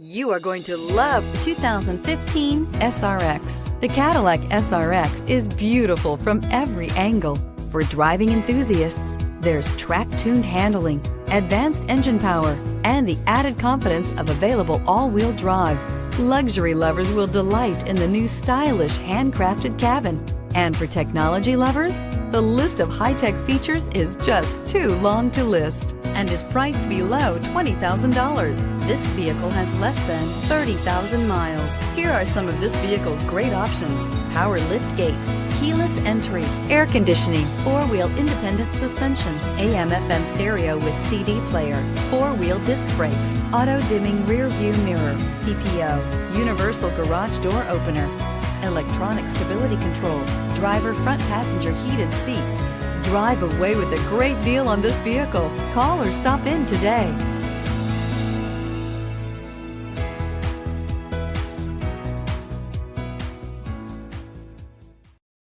You are going to love the 2015 SRX. The Cadillac SRX is beautiful from every angle. For driving enthusiasts, there's track-tuned handling, advanced engine power, and the added confidence of available all-wheel drive. Luxury lovers will delight in the new stylish handcrafted cabin. And for technology lovers, the list of high-tech features is just too long to list and is priced below $20,000. This vehicle has less than 30,000 miles. Here are some of this vehicle's great options: power lift gate, keyless entry, air conditioning, four-wheel independent suspension, AM/FM stereo with CD player, four-wheel disc brakes, auto-dimming rear view mirror, PPO, universal garage door opener, electronic stability control, driver front passenger heated seats. Drive away with a great deal on this vehicle. Call or stop in today.